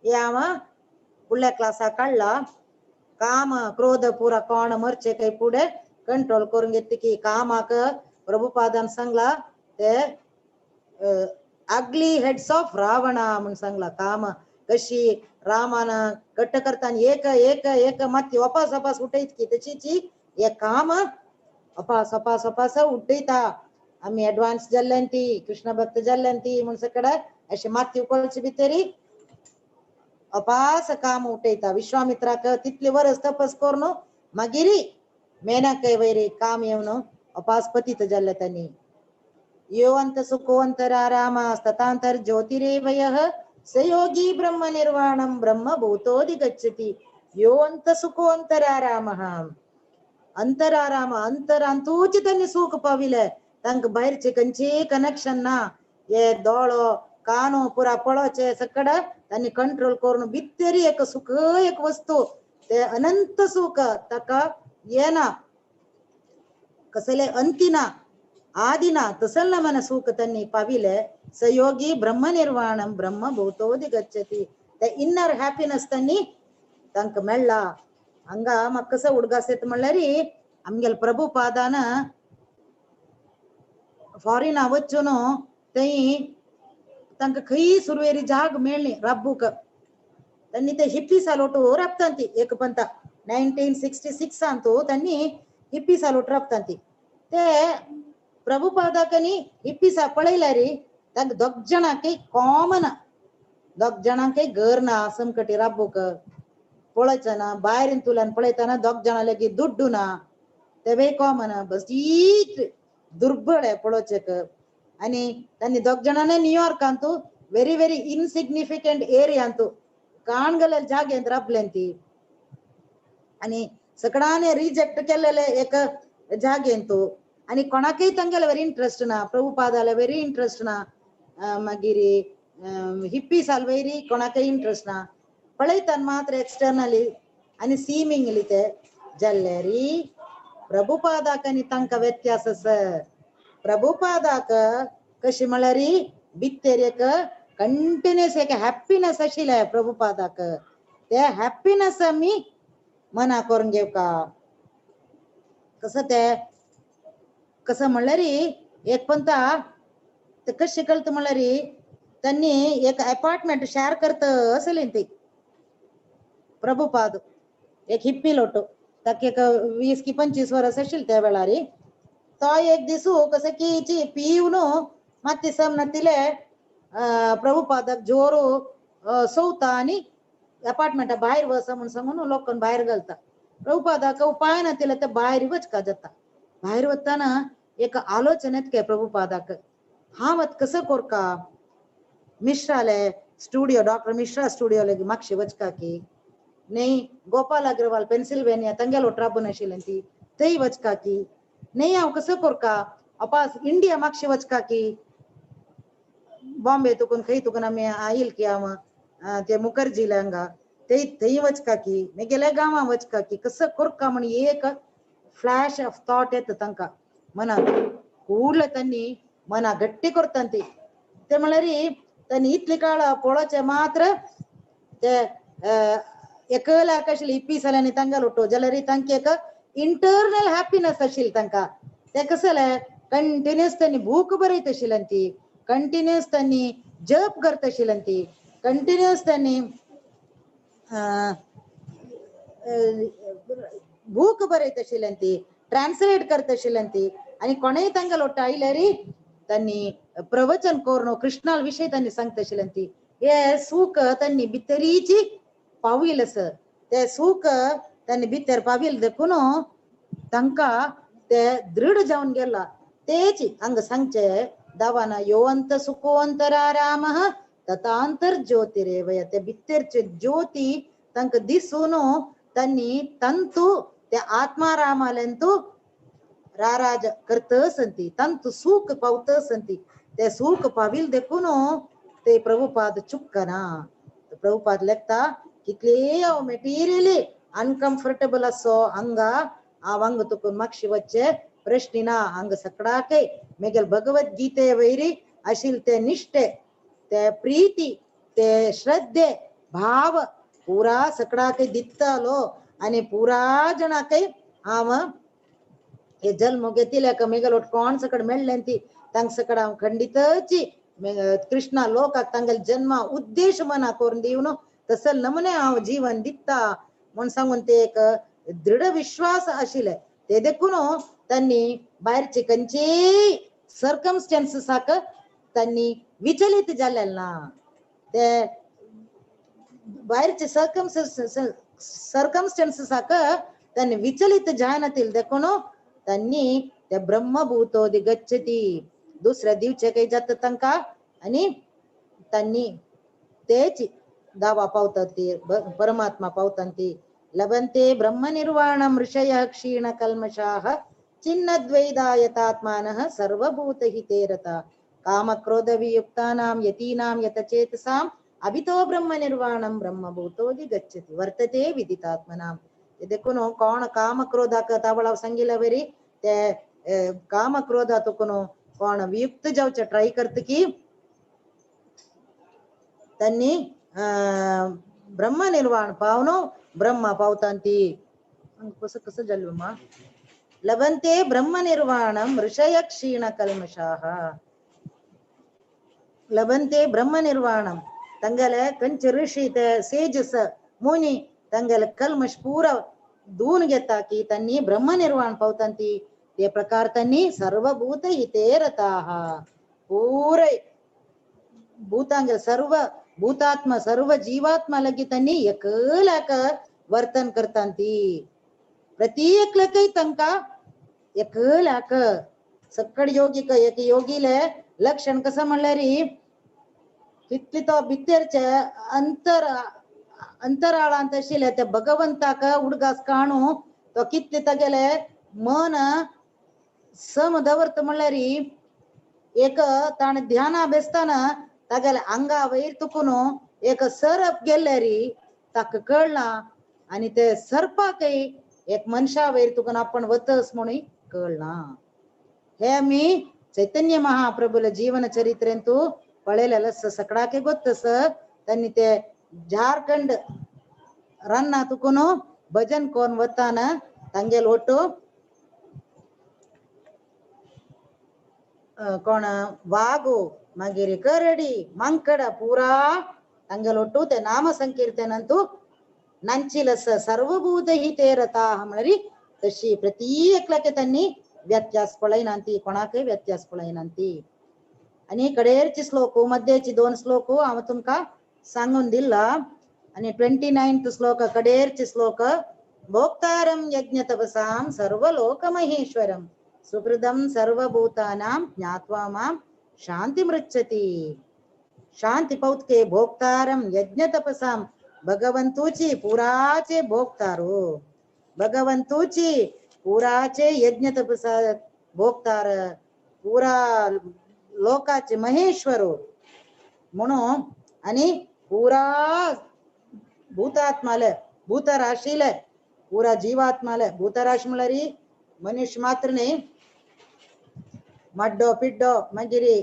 यावा पुढल्या क्लासा काढला काम क्रोध पुरा कोण मरचे काही पुढे कंट्रोल करून घेतली की कामाक प्रभुपादान सांगला ते अगली हेड्स ऑफ रावणा म्हणून सांगला काम कशी रामान कट्ट करताना एक एक एक मत्ती वापस वापस उठयत की त्याची एक काम अपास अपास अपास उठयता आम्ही ऍडव्हान्स जाल्ल्यांती कृष्ण भक्त जाल्ल्यांती म्हणून सकड अशी माती उकळची भितरी अपास काम उठयता विश्वामित्राक तितले वर्स तपस करून मागिरी मेनाक वैरी काम येवन अपास पतित जाल्ले त्यांनी योवंत सुखोंतरारामास्ततांतर ज्योतिरेवयः स योगी ब्रह्म निर्वाणं ब्रह्म भूतोऽधिगच्छति योवंत सुखोंतरारामः अंतराराम अंतरांतूच त्यांनी सुख पाविले तांक बाहेरचे खंयचे कनेक्शन ना हे दोळो कानो पुरा पळोचे सकड त्यांनी कंट्रोल करून भितरी एक सुख एक वस्तू ते अनंत सुख ताका येना कसले अंतिना आदिना तसलं मन सुख त्यांनी पाविले सयोगी ब्रह्म निर्वाणं ब्रह्म भूतोऽधिगच्छति ते इनर हॅपीनेस त्यांनी तांक मेळ्ळा हंगा मग कसं उडगास येत म्हणल्यारी आमगेल प्रभुपादान फॉरिन वचून थंय तांकां खंय सुरवेरी जाग मेळ्ळी राबूक त्यांनी ते हिप्पी सालोटू राबतांती एक पंत 1966 अंतू त्यांनी हिप्पी सालोट राबतांती ते प्रभुपादाकनी हिप्पी सा पळयल्यारी तांकां दोग जणांकय कॉमन दोग जणांकय घर ना समकटी राबूक पळयचना भायरीन तुल्यान पळयतना दोग जाणां लेगीत दुड्डू ना तेवे कॉमन बसीत दुर्बळ आहे पळोवचेक आणि त्यांनी दोग जणांनी न्यूयॉर्कांतू व्हेरी व्हेरी इनसिग्निफिकंट एरियांतू काणगलेल जागेंत राबलेंती आणि सगळ्यांनी रिजेक्ट केलेले एक जागेंतू आणि कोणाकय तांगेले व्हेरी इंटरेस्ट ना प्रभुपादाले व्हेरी इंटरेस्ट ना मागीर हिप्पी साल वैरी कोणाकय इंटरेस्ट ना पळयतान मात्र एक्सटर्नली आणि सीमिंगली ते जाल्लेरी प्रभुपादाक आनी तांकां व्यत्यास आसा प्रभुपादाक कशी म्हळ्यारी भितर एक कंटिन्युअस एक हॅपीनेस आशिल्ले प्रभुपादाक ते हॅपीनेस आमी मना करून घेवका कसं ते कसं म्हणल्यारी एक पंता ते कशी कळत म्हणल्यारी त्यांनी एक अपार्टमेंट शेअर करत असले ती प्रभुपाद एक हिप्पी लोटो ताका एक 20 की 25 वर्स आशिल्ली त्या वेळारी तो एक दिसू कसं की पिवन माती समनतिले प्रभुपादाक जोरू सवता आणि अपार्टमेंटा भायर वच म्हणून सांगून लोकांना भायर घालता प्रभुपादाक उपाय ना तिला ते भायर वचका जाता भायर वताना एक आलोचना येतके प्रभुपादाक हा मत कसं कोरका मिश्राले स्टुडियो डॉक्टर मिश्रा स्टुडियो लेगी मागशी वचका की नहीं गोपाल अग्रवाल पेन्सिल्वेनिया तंगेल ट्राबून आशिल्लें ती थंय वचका की नहीं हांव कसं कोरका अपास इंडिया मागशी वचका की बॉम्बे तुकून खंय तुकून आमी आयल की हांव ते मुखर्जी हांगा थंय वचका की मेगेल्या गांवां वचका की कसं कोरका म्हण एक फ्लॅश ऑफ थॉट येता तांकां मनाक कूडले त्यांनी मना गट्टी करता ते म्हळ्यार त्यांनी इतली काळ पळोवचे मात्र ते एकल्याक आशिल्ली हिप्पी सालांनी तांगेल उठो जाल्यार तांकां एक इंटरनल हॅपीनेस आशिल्ली तांकां ते कसं कंटिन्युअस त्यांनी बूक बरयत आशिल्ली ती कंटिन्युअस त्यांनी जप करत आशिल्ली ती कंटिन्युअस त्यांनी बूक बरयत आशिल्ली ती ट्रान्सलेट करत आशिल्ली ती आणि कोणेय तांगेल उठो आयल्यार त्यांनी प्रवचन करून कृष्णा विषयी त्यांनी सांगत आशिल्ली ती हे सूख त्यांनी भितरीची पाविल आसा ते सूख त्यांनी भितर पाविल देखून तांकां ते दृढ जावन गेला तेच हांगा सांगचे दावाना योवंत सुखोंतरारामः ततांतर ज्योतिरेवय ते भितरचे ज्योती तांकां दिसून त्यांनी तंतु ते आत्मारामालेंतू राराज करत संती तंतु सूख पावत संती ते सूख पाविल देखून ते प्रभुपाद चुक्कना प्रभुपाद लेखता कितले मेटीरियली अनकंफर्टेबल असो हंगा आ वांग तुकून मागशी वच्चे प्रश्निना हंग सकडाके मेगल भगवद्गीते वैरी अशिल ते निष्ठे ते प्रीति ते श्रद्धे भाव पूरा सकडाके दित्तालो आणि पूरा जणाके आम हे जन्म घेतले का मेगल कोण सकड मेळ्ळेंती तंग सकड खंडितची कृष्णा लोक तंगल जन्म उद्देश मना करून देऊन तसल नमने जीवन दिता म्हणून सांगून ते एक दृढ विश्वास आशिले ते देखून त्यांनी बाहेरचे कंचे सर्कमस्टन्सेस हाक त्यांनी विचलित झालेल ना ते बाहेरचे सर्कमस्टन्सेस हाक त्यांनी विचलित जायनातील देखून त्यांनी त्या ब्रह्मभूतोदि गच्छती दुसऱ्या दिवशी काही जात तंका आणि त्यांनी तेच दावा पावतात ते परमात्मा पावतात ते लभंते ब्रह्मनिर्वाणं ऋषयः क्षीण कल्मषाः चिन्नद्वैदायतात्मानः सर्वभूतहिते रता कामक्रोधवियुक्तानां यतीनां यतचेतसां अभितो ब्रह्मनिर्वाणं ब्रह्मभूतोदि गच्छति वर्तते विदितात्मनां देखून कोण काम क्रोध तावळा संगीलवरी ते काम क्रोध तुकुनो कोण वियुक्त जावचे ट्राय करत की त्यांनी ब्रह्म निर्वाण पावनो ब्रह्म पावतांती कसं कसं झालं मा लभंते ब्रह्म निर्वाणं ऋषय क्षीण कल्मषाः लभंते ब्रह्म निर्वाणं तंगले कंच ऋषी ते सेजस मुनी तंगल कल्मश पूरा दून घेता की त्यांनी ब्रह्म निर्वाण पावतांती ते प्रकार त्यांनी सर्वभूत हिते रताः पूरे भूतांग सर्व भूतात्मा सर्व जीवात्मा लगी त्यांनी एकलाक वर्तन करतांती प्रत्येक लकई तंका एकलाक सक्कड योगी एक योगीले लक्षण कसं म्हणल्यारी कितली तो भितरचे अंतराळांत आशिल्ले ते भगवंताक उडगास काणू तो कितले तागेले मन सम दवरत म्हणल्यारी एक ताण ध्याना बेसताना तागेले अंगा वयर तुकून एक सरप गेल्यारी ताक कळना आणि ते सरपाकय एक मनशा वयर तुकून आपण वतस म्हणून कळना हे मी चैतन्य महाप्रभूला जीवन चरित्रेंतू पळेलेलं सकडाके गोत्तस त्यांनी ते झारखंड रन्ना तुकून भजन कोण वताना तंगेल ಒಟ್ಟು कोण वागू मागीर करडी मंकड पुरा तंगेल ಒಟ್ಟು ते नाम संकीर्तनंतू नंचिलस सर्वभूत हिते रताः म्हणरी तशी प्रत्येकलाके त्यांनी व्यत्यास पळयनांती कोणाकय व्यत्यास पळयनांती आणि कडेरची श्लोक मध्येची 2 श्लोक हांव तुमका सांगून दिला आणि 29th श्लोक कडेरची श्लोक भोक्तारं यज्ञतपसां सर्वलोकमहेश्वरं सुहृदं सर्वभूतानां ज्ञात्वा मां शांतिमृच्छति शांति पौत्के भोक्तारं यज्ञतपसां भगवंतूची पुराचे भोक्तारो भगवंतूची पुराचे यज्ञ तपसा भोक्तार पुरा लोकाचे महेश्वरो म्हणून आणि पुरा भूतात्माले भूतराशीले पुरा जीवात्माले भूतराशी म्हणल्यारी मनुष्य मात्र नाही मड्डो पिड्डो मागिरी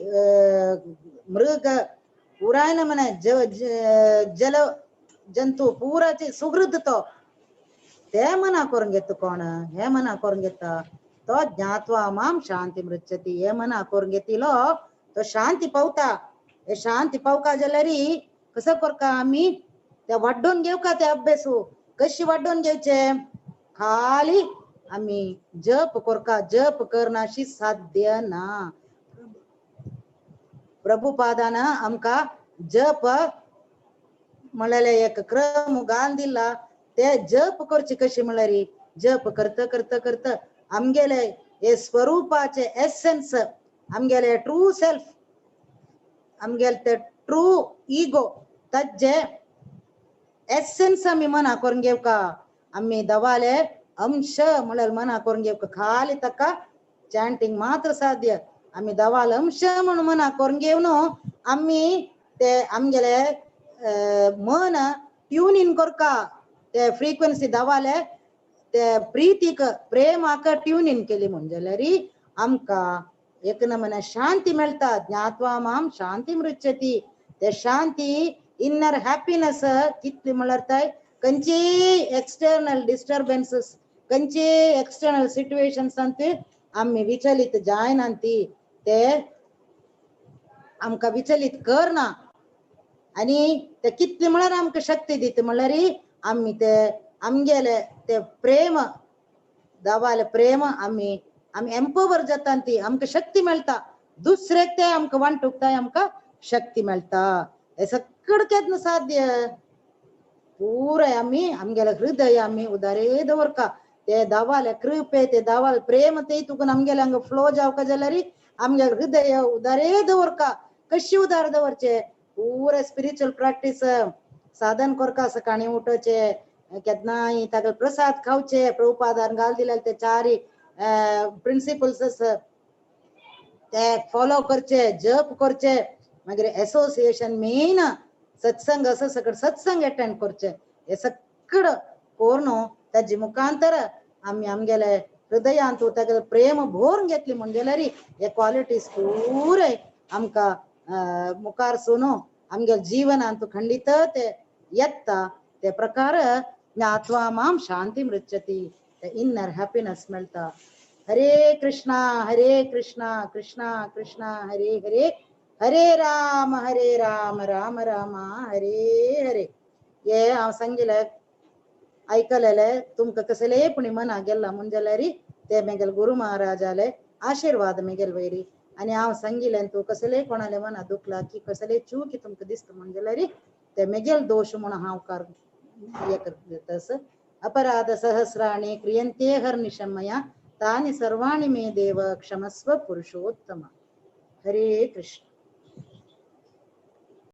मृग पुरायन म्हणे जल जंतू पुराचे सुहृद तो ते मना करून घेतो कोण हे मना करून घेता तो ज्ञात्वा माम शांती मृच्छती हे मना करून घेतिलो तो शांती पावता हे शांती पावका जाल्यारी कसं करका आम्ही ते वाडून घेऊ का ते अभ्यासू कशी वाडून घेवचे खाली आम्ही जप करका जप करनाशी साध्य ना प्रभुपादान आमका जप म्हळ्यार एक क्रम घाल दिला ते जप करची कशी म्हळ्यारी जप करत करत करत आमगेले हे स्वरूपाचे एसेन्स आमगेले ट्रू सेल्फ आमगेले ते ट्रू इगो तज्जे एसेन्स आम्ही मना करून घेऊ का आम्ही दवाले अंश म्हळ्यार मना करून घेऊ का खाली तका चॅन्टिंग मात्र साध्य आम्ही दवाल अंश म्हणून मना करून घेऊन आम्ही ते आमगेले मन ट्यून इन करका ते फ्रिक्वेन्सी दावाले ते प्रीतीक प्रेमाक ट्यून इन केली म्हणजे आमका एक नमने शांती मेळता. ज्ञात्वा माम शांती मृच्छती. ते शांती इनर हॅपीनेस कितली म्हणल्यार खंयची एक्सटर्नल डिस्टर्बन्सेस खंयची एक्सटर्नल सिच्युएशन्स आम्ही विचलित जायना ती ते आमकां विचलित करना. आणि ते कितले म्हळ्यार आमकां शक्ती दिता म्हळ्यार आम्ही ते आमगेले ते प्रेम दावाले प्रेम आम्ही एम्पॉवर जाता ती आमकां शक्ती मेळटा. दुसरेक ते आमकां वांटूक आमकां शक्ती मेळटा. हे सगळं केन्ना साध्य पुराय आम्ही आमगेले हृदय आम्ही उदारे दवरका. ते दावाले कृपे ते दावाले प्रेम ते तुका आमगेले हांगा फ्लो जावका जाल्यार आमगे हृदय उदारे दवरका. कशी उदार दवरचे पुरे स्पिरिच्युअल प्रॅक्टिस साधन करका. सकाळी उठोवचे केदनाय ताका प्रसाद खावचे. प्रभुपादान घाल दिले ते चारी प्रिंसिपल्स ते फॉलो करचे जप करचे. मागीर एसोसिएशन मेन सत्संग असं सगळं सत्संग अटेंड करचे. हे सगळं करून ताजे मुखांतर आम्ही आमगेले हृदयांत तागे प्रेम भरून घेतली म्हणजे हे क्वालिटीज पुरे आमकां मुखार सुनो आमगे जीवनांत खंडित ते येता. ते प्रकार ज्ञात्वा माम शांती मृच्छती. इनर हॅपीनेस मेळटा. हरे कृष्णा कृष्णा कृष्णा हरे हरे हरे राम राम राम हरे हरे. हे हांव सांगिल्लें आयकलेले तुमकां कसले पुणी मना गेला म्हणजे ते मेगेल गुरु महाराजाले आशीर्वाद मेगेल वैरी. आणि हांव सांगिल्लें तू कसले कोणाले मना दुखला की कसले चूकी तुमकां दिसता म्हणजे ते मेगेल दोष म्हूण हांव हे करतस. अपराध सहस्राणि क्रियन्ते हर्निशं मया तानि सर्वाणि मे देव क्षमस्व पुरुषोत्तम. हरे कृष्ण.